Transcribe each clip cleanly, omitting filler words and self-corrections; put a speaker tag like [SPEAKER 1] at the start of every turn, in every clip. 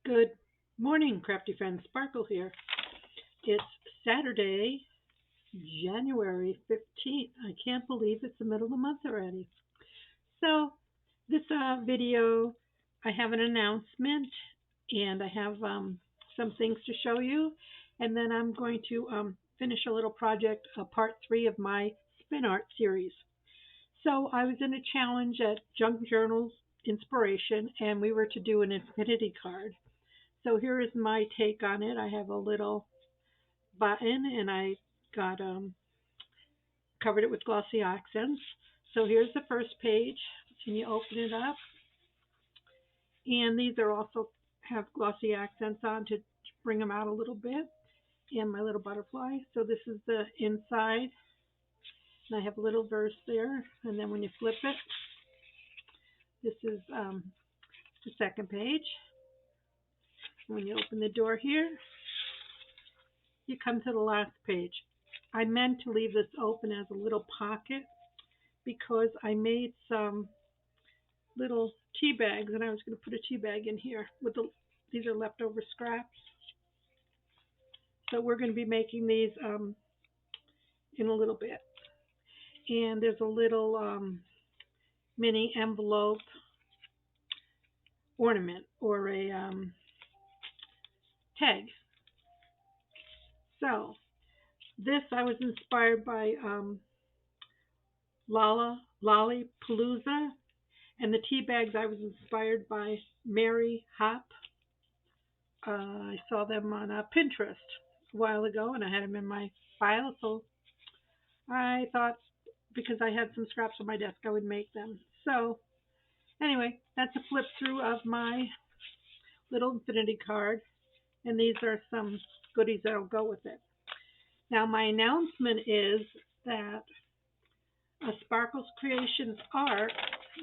[SPEAKER 1] Good morning, crafty friends. Sparkle here. It's Saturday, January 15th. I can't believe it's the middle of the month already. So, this video, I have an announcement and I have some things to show you. And then I'm going to finish a little project, part three of my spin art series. So, I was in a challenge at Junk Journals Inspiration and we were to do an infinity card. So here is my take on it. I have a little button and I got covered it with glossy accents. So here's the first page. Can you open it up? And these are also have glossy accents on to bring them out a little bit. And my little butterfly. So this is the inside. And I have a little verse there. And then when you flip it, this is the second page. When you open the door here, you come to the last page. I meant to leave this open as a little pocket because I made some little tea bags and I was going to put a tea bag in here with these are leftover scraps. So we're going to be making these in a little bit. And there's a little mini envelope ornament or a tag. So this I was inspired by Lolly Palooza, and the tea bags I was inspired by Mary Hop. I saw them on Pinterest a while ago, and I had them in my file. So I thought because I had some scraps on my desk, I would make them. So anyway, that's a flip through of my little infinity card, and these are some goodies that'll go with it. Now my announcement is that Sparkles Creations Art,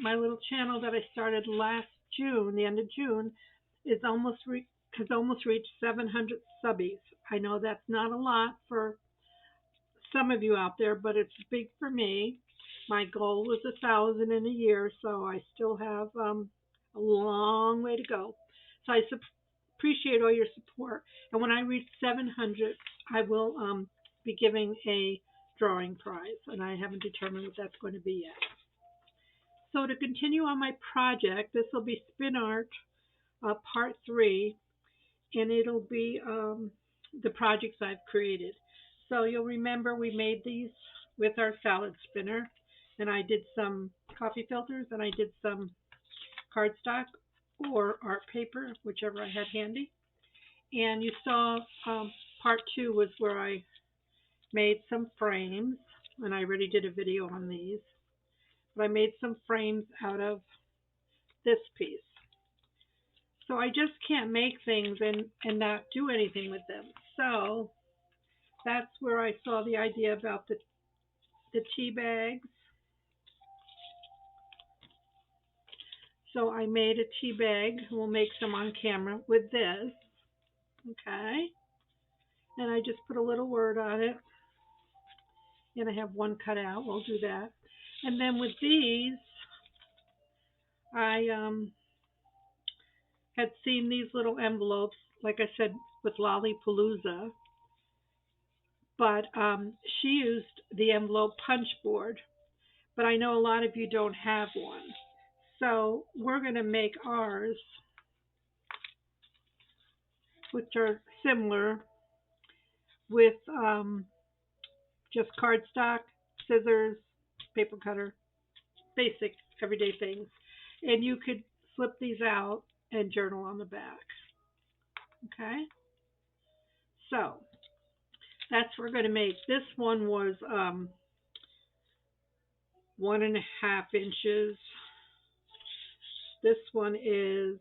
[SPEAKER 1] my little channel that I started last June, the end of June, is has almost reached 700 subbies. I know that's not a lot for some of you out there, but it's big for me. My goal was 1,000 in a year, so I still have a long way to go. So I appreciate all your support. And when I reach 700, I will be giving a drawing prize, and I haven't determined what that's going to be yet. So to continue on my project, this will be Spin Art Part 3, and it'll be the projects I've created. So you'll remember we made these with our salad spinner, and I did some coffee filters, and I did some cardstock or art paper, whichever I had handy. And you saw part 2 was where I made some frames, and I already did a video on these. But I made some frames out of this piece. So I just can't make things and not do anything with them. So that's where I saw the idea about the tea bags. So I made a tea bag. We'll make some on camera with this. Okay. And I just put a little word on it. And I have one cut out. We'll do that. And then with these, I had seen these little envelopes, like I said, with Lollipalooza. But she used the envelope punch board. But I know a lot of you don't have one. So we're going to make ours, which are similar, with just cardstock, scissors, paper cutter, basic everyday things. And you could flip these out and journal on the back. Okay? So that's what we're going to make. This one was 1.5 inches. This one is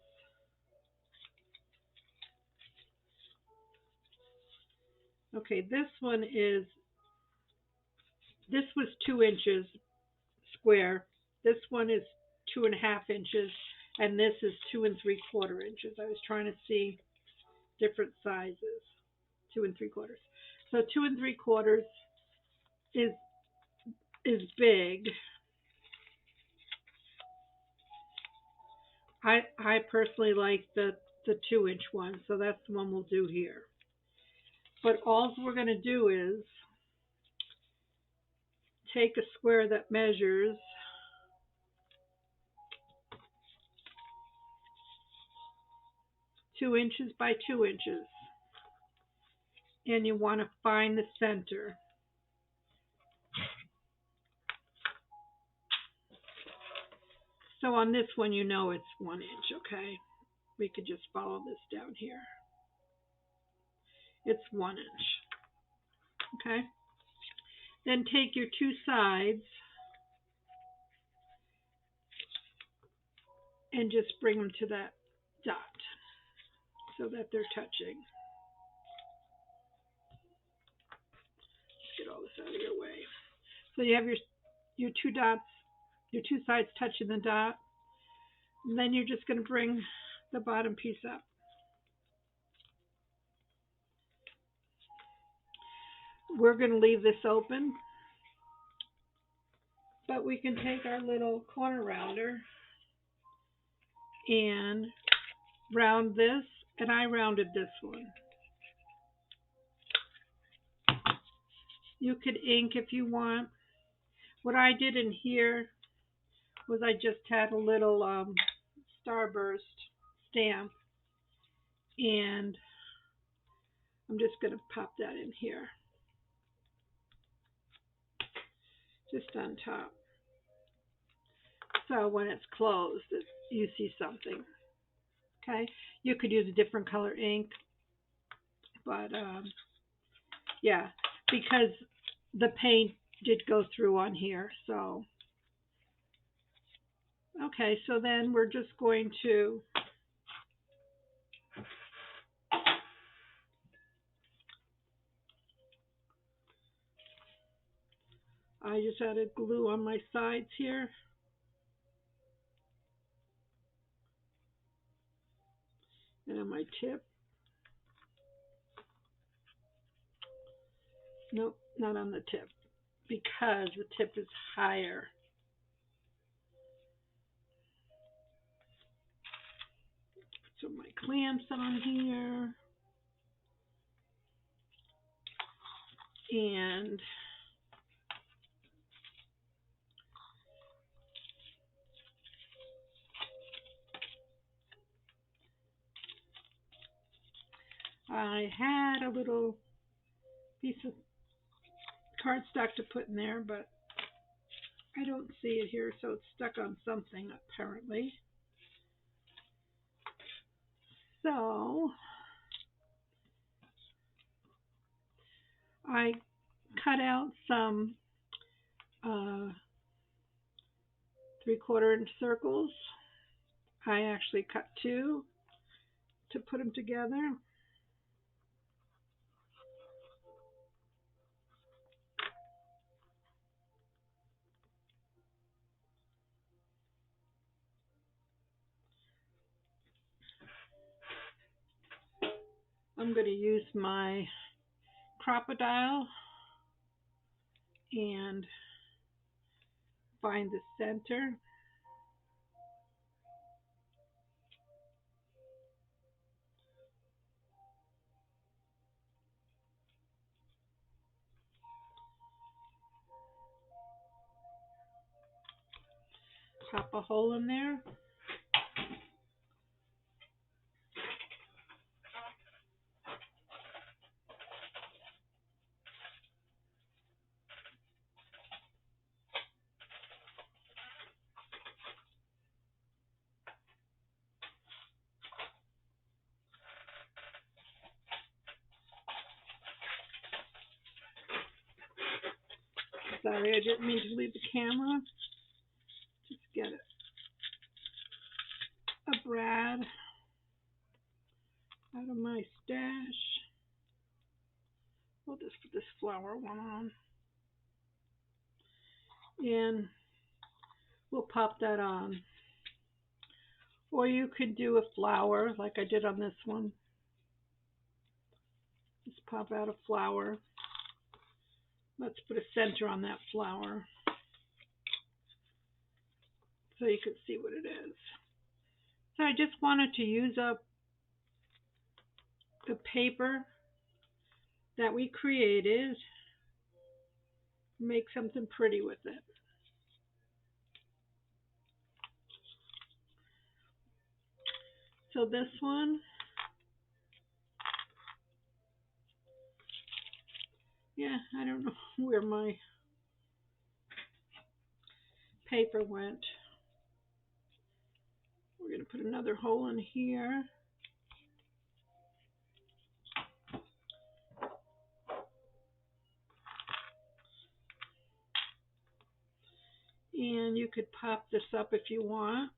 [SPEAKER 1] okay. This was 2 inches square. This one is 2.5 inches, and this is 2 3/4 inches. I was trying to see different sizes. 2 3/4. So 2 3/4 is big. I personally like the the 2-inch one, so that's the one we'll do here. But all we're going to do is take a square that measures 2 inches by 2 inches, and you want to find the center. So on this one, you know it's 1 inch, okay? We could just follow this down here. It's 1 inch, okay? Then take your two sides and just bring them to that dot so that they're touching. Get all this out of your way. So you have your two dots, your two sides touching the dot, and then you're just going to bring the bottom piece up. We're going to leave this open, but we can take our little corner rounder and round this, and I rounded this one. You could ink if you want. What I did in here was I just had a little starburst stamp, and I'm just going to pop that in here, just on top. So when it's closed, you see something. Okay, you could use a different color ink, but yeah, because the paint did go through on here. So okay, so then we're just going to I just added glue on my sides here. And on my tip. Nope, not on the tip, because the tip is higher. Put some of my clamps on here. And I had a little piece of cardstock to put in there, but I don't see it here, so it's stuck on something apparently. So I cut out some 3/4 inch circles. I actually cut 2 to put them together. I'm going to use my Crop-A-Dile and find the center. Pop a hole in there. Sorry, I didn't mean to leave the camera. Just get a brad out of my stash. We'll just put this flower one on. And we'll pop that on. Or you could do a flower like I did on this one. Just pop out a flower. Let's put a center on that flower so you can see what it is. So I just wanted to use up the paper that we created, make something pretty with it. So this one, yeah, I don't know where my paper went. We're going to put another hole in here. And you could pop this up if you want.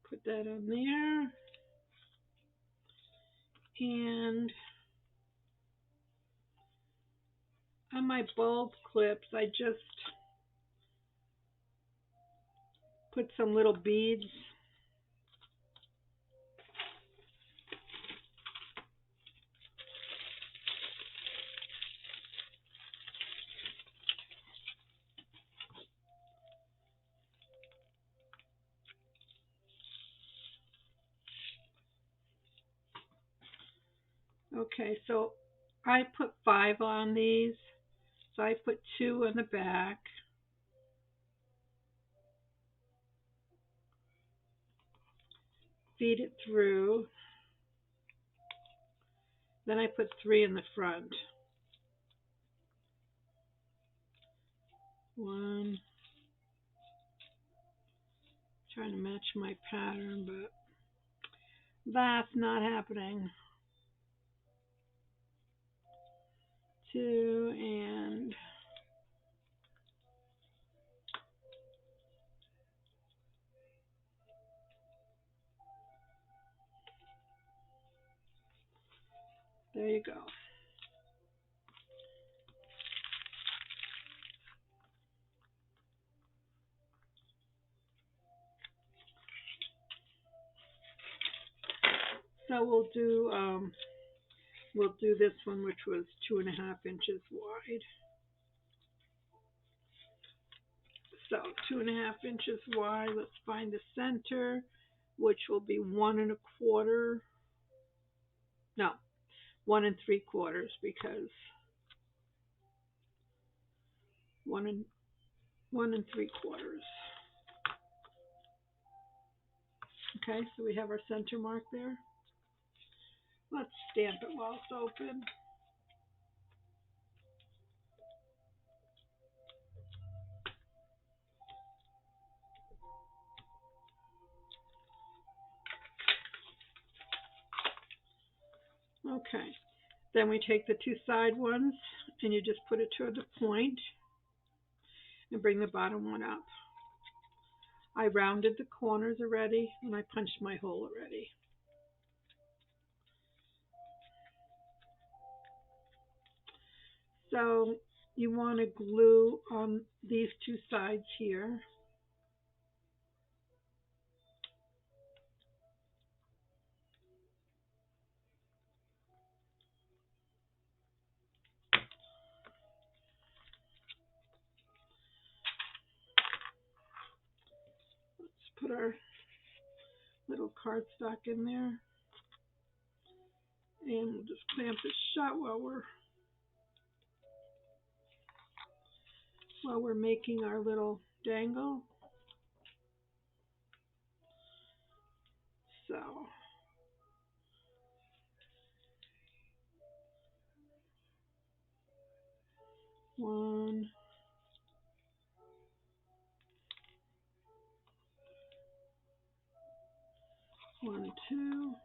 [SPEAKER 1] Put that on there. And on my bulb clips, I just put some little beads. Okay, so I put 5 on these. So I put 2 on the back. Feed it through. Then I put 3 in the front. 1. Trying to match my pattern, but that's not happening. 2 and there you go. So we'll do this one, which was 2.5 inches wide. So 2.5 inches wide. Let's find the center, which will be 1 1/4. No, 1 3/4, because 1 1 3/4. Okay, so we have our center mark there. Let's stamp it while it's open. Okay, then we take the 2 side ones and you just put it to the point and bring the bottom one up. I rounded the corners already and I punched my hole already. So you want to glue on these 2 sides here. Let's put our little cardstock in there. And we'll just clamp this shut while we're making our little dangle. So one, 2,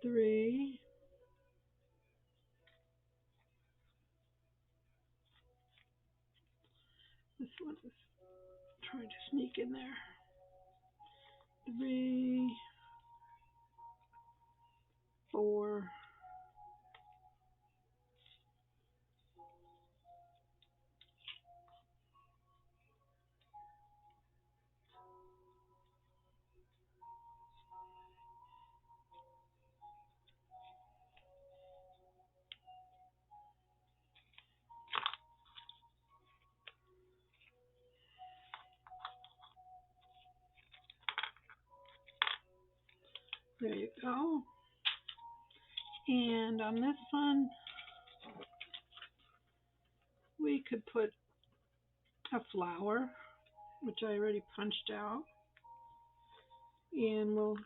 [SPEAKER 1] 3, this one is trying to sneak in there. 3, 4, There you go. And on this one, we could put a flower, which I already punched out. And we'll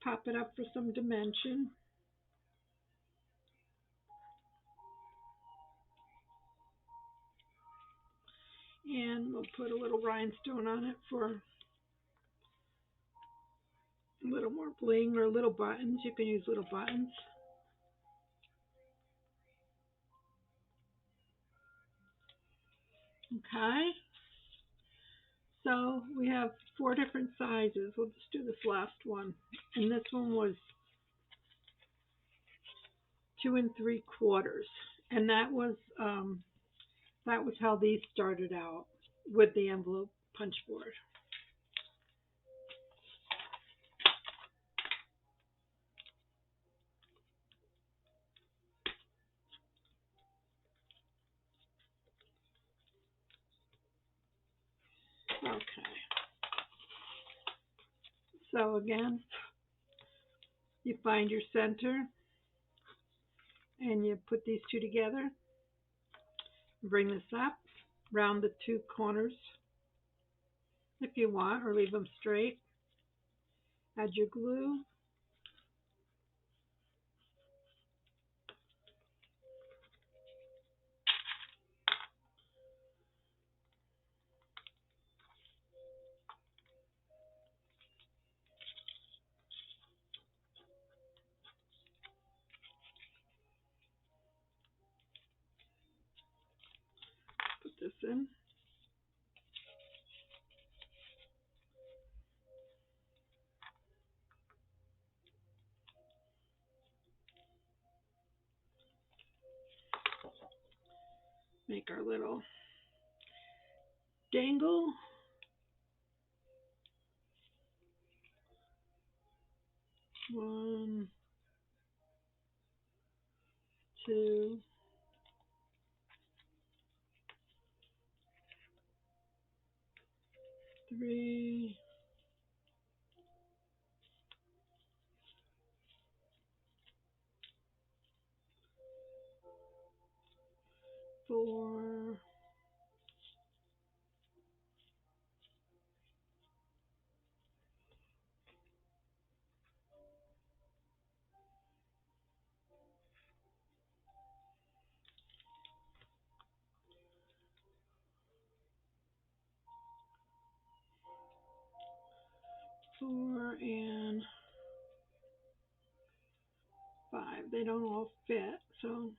[SPEAKER 1] pop it up for some dimension. And we'll put a little rhinestone on it for a little more bling, or little buttons. You can use little buttons. Okay. So we have 4 different sizes. We'll just do this last one. And this one was 2 3/4. And that was how these started out, with the envelope punch board. Okay. So again, you find your center and you put these 2 together. Bring this up, round the 2 corners if you want, or leave them straight. Add your glue. Put this in. Make our little dangle. One, 2, 3, 4, 4, and 5. They don't all fit, so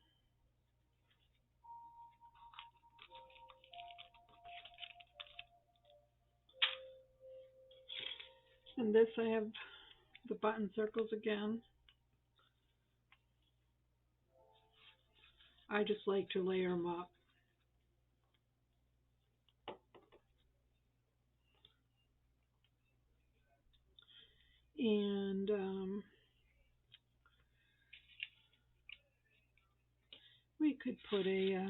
[SPEAKER 1] and this I have the button circles again. I just like to layer them up. And we could put a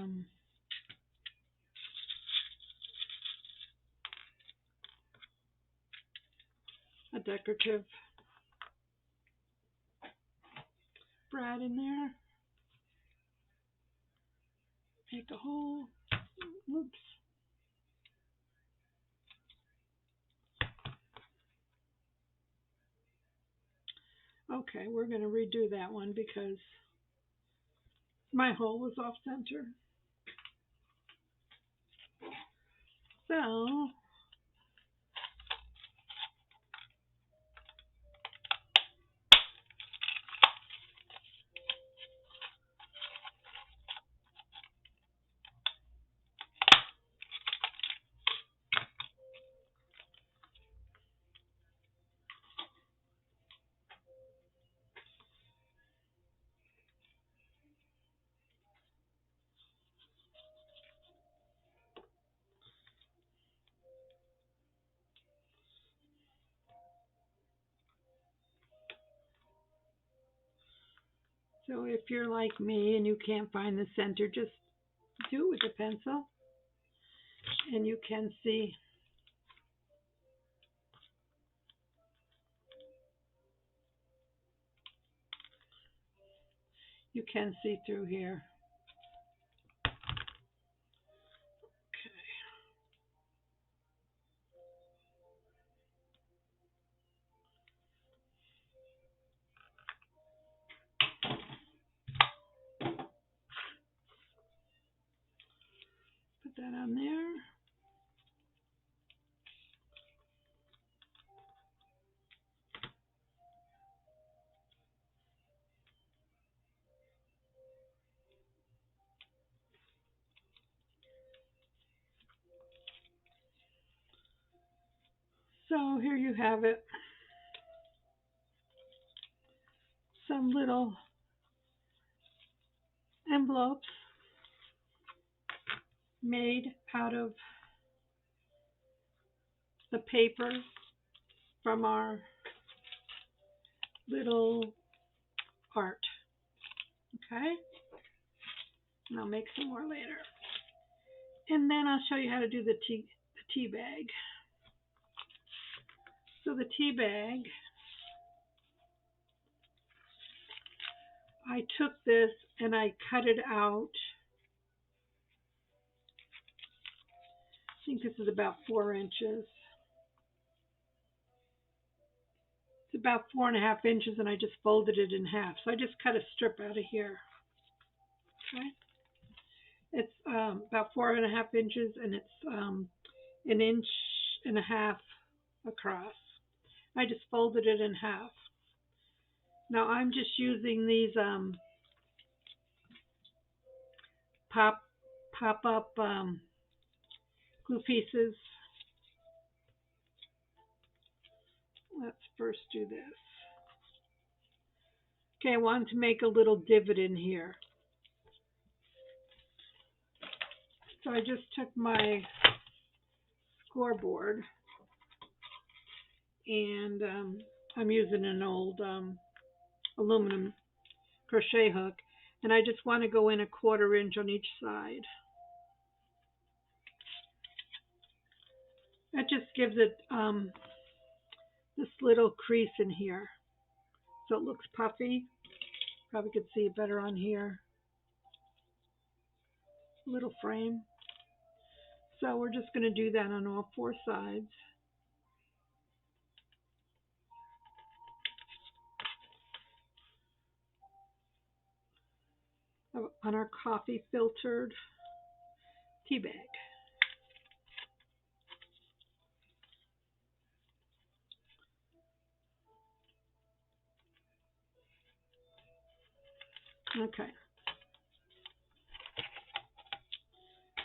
[SPEAKER 1] decorative brad in there. Make a hole. Oops. Okay, we're going to redo that one because my hole was off center. So if you're like me and you can't find the center, just do it with a pencil and you can see You can see through here. Put that on there. So here you have it. Some little envelopes made out of the paper from our little art. Okay? And I'll make some more later. And then I'll show you how to do the tea bag. So the tea bag, I took this and I cut it out. I think this is about 4 inches. It's about 4.5 inches, and I just folded it in half. So I just cut a strip out of here. Okay. It's about 4.5 inches, and it's 1.5 inches across. I just folded it in half. Now I'm just using these pop-up glue pieces. Let's first do this. Okay, I wanted to make a little divot in here. So I just took my scoreboard, and I'm using an old aluminum crochet hook, and I just want to go in 1/4 inch on each side. That just gives it this little crease in here, so it looks puffy. Probably could see it better on here. Little frame. So we're just going to do that on all 4 sides. On our coffee filtered tea bag. Okay.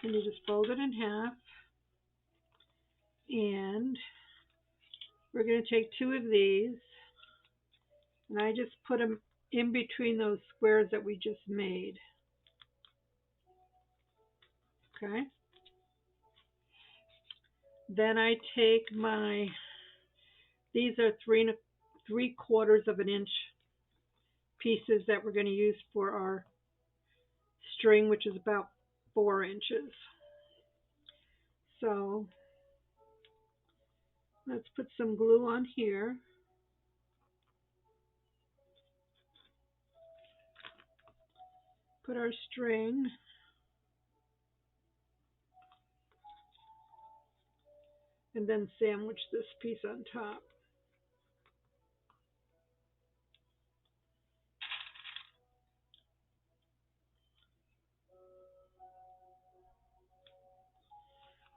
[SPEAKER 1] And you just fold it in half. And we're going to take 2 of these, and I just put them in between those squares that we just made. Okay. Then I take these are 3/4 of an inch pieces that we're going to use for our string, which is about 4 inches. So let's put some glue on here. Put our string. And then sandwich this piece on top.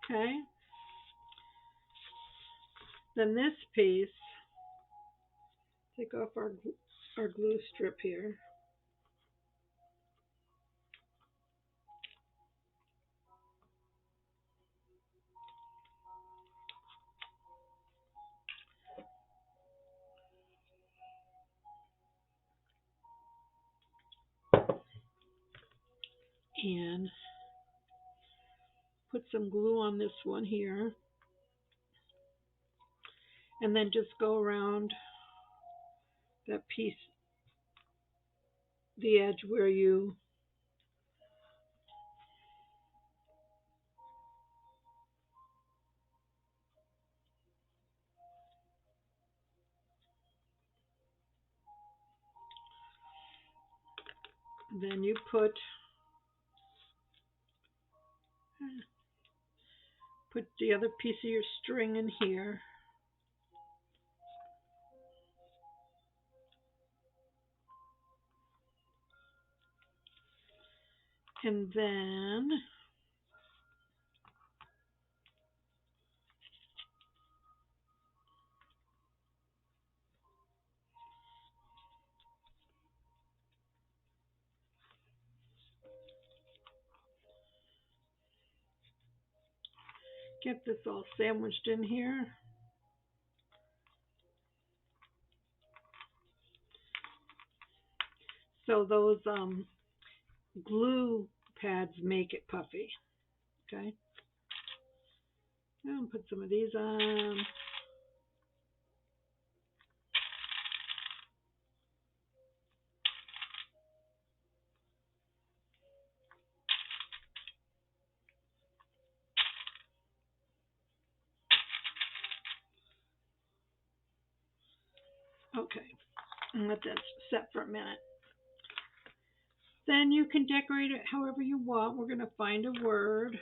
[SPEAKER 1] Okay. Then this piece, take off our glue strip here. And put some glue on this one here. And then just go around that piece, the edge where you Then you put the other piece of your string in here. And then get this all sandwiched in here. So those glue pads make it puffy. Okay. I'll put some of these on. Okay, and let that set for a minute. Then you can decorate it however you want. We're going to find a word.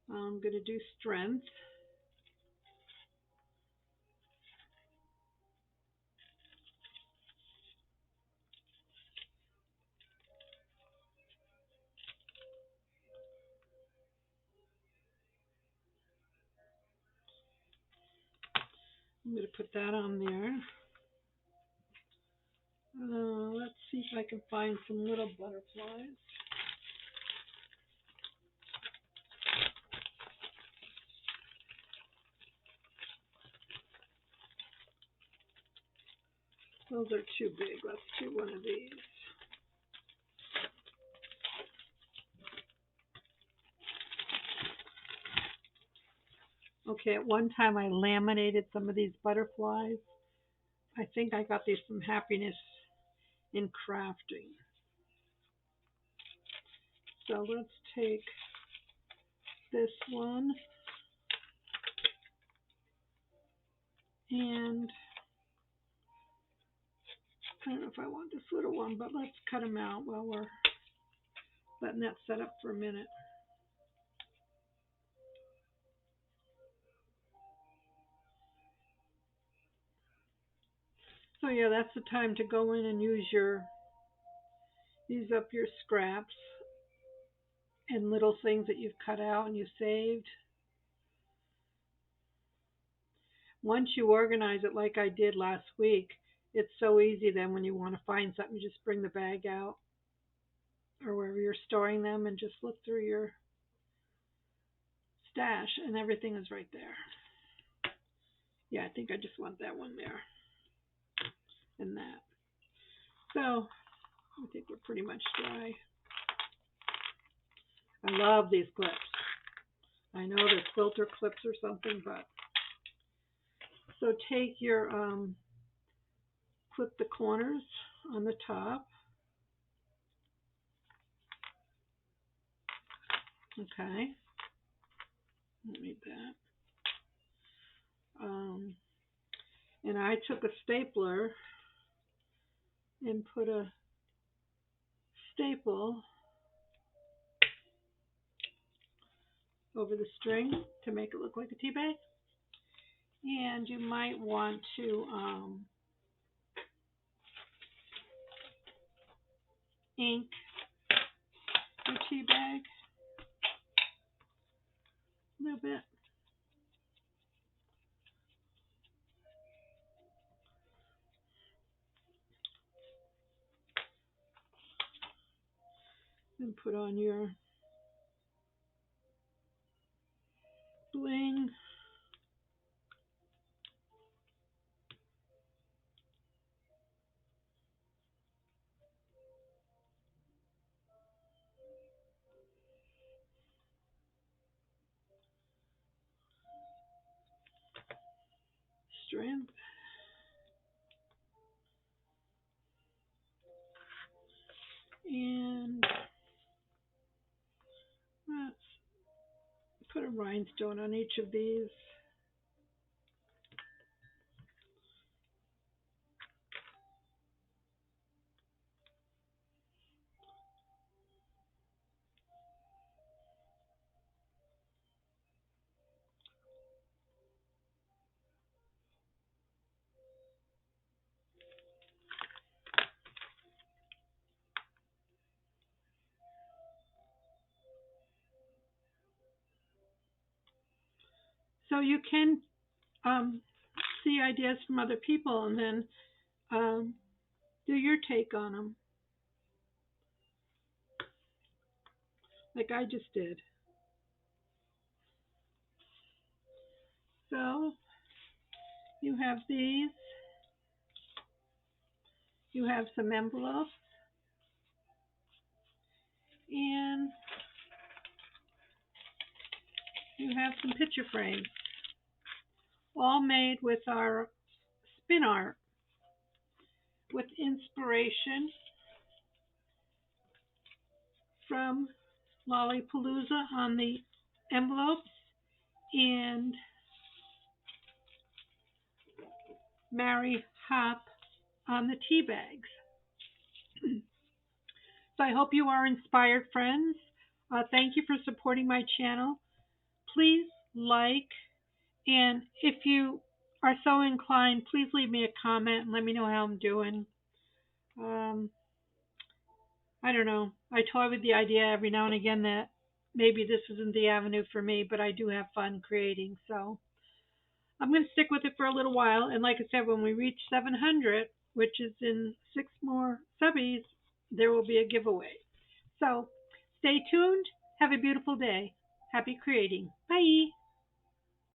[SPEAKER 1] I'm going to do strength. I'm going to put that on there. Let's see if I can find some little butterflies. Those are too big. Let's do one of these. Okay, at one time I laminated some of these butterflies. I think I got these from Happiness in Crafting. So let's take this one and I don't know if I want this little one, but let's cut them out while we're letting that set up for a minute. So yeah, that's the time to go in and use up your scraps and little things that you've cut out and you saved. Once you organize it like I did last week, it's so easy then when you want to find something, you just bring the bag out or wherever you're storing them and just look through your stash and everything is right there. Yeah, I think I just want that one there and that. So I think we're pretty much dry. I love these clips. I know they're quilter clips or something, but so take your clip the corners on the top. Okay, don't need that. And I took a stapler and put a staple over the string to make it look like a tea bag. And you might want to ink your tea bag a little bit. And put on your bling. Strength. And let's put a rhinestone on each of these. So you can see ideas from other people and then um, do your take on them, like I just did. So you have these, you have some envelopes, and you have some picture frames, all made with our spin art, with inspiration from Lollapalooza on the envelopes and Mary Hop on the tea bags. So I hope you are inspired, friends. Thank you for supporting my channel. Please like, and if you are so inclined, please leave me a comment and let me know how I'm doing. Um, I don't know. I toy with the idea every now and again that maybe this isn't the avenue for me, but I do have fun creating. So I'm going to stick with it for a little while. And like I said, when we reach 700, which is in 6 more subbies, there will be a giveaway. So stay tuned. Have a beautiful day. Happy creating. Bye.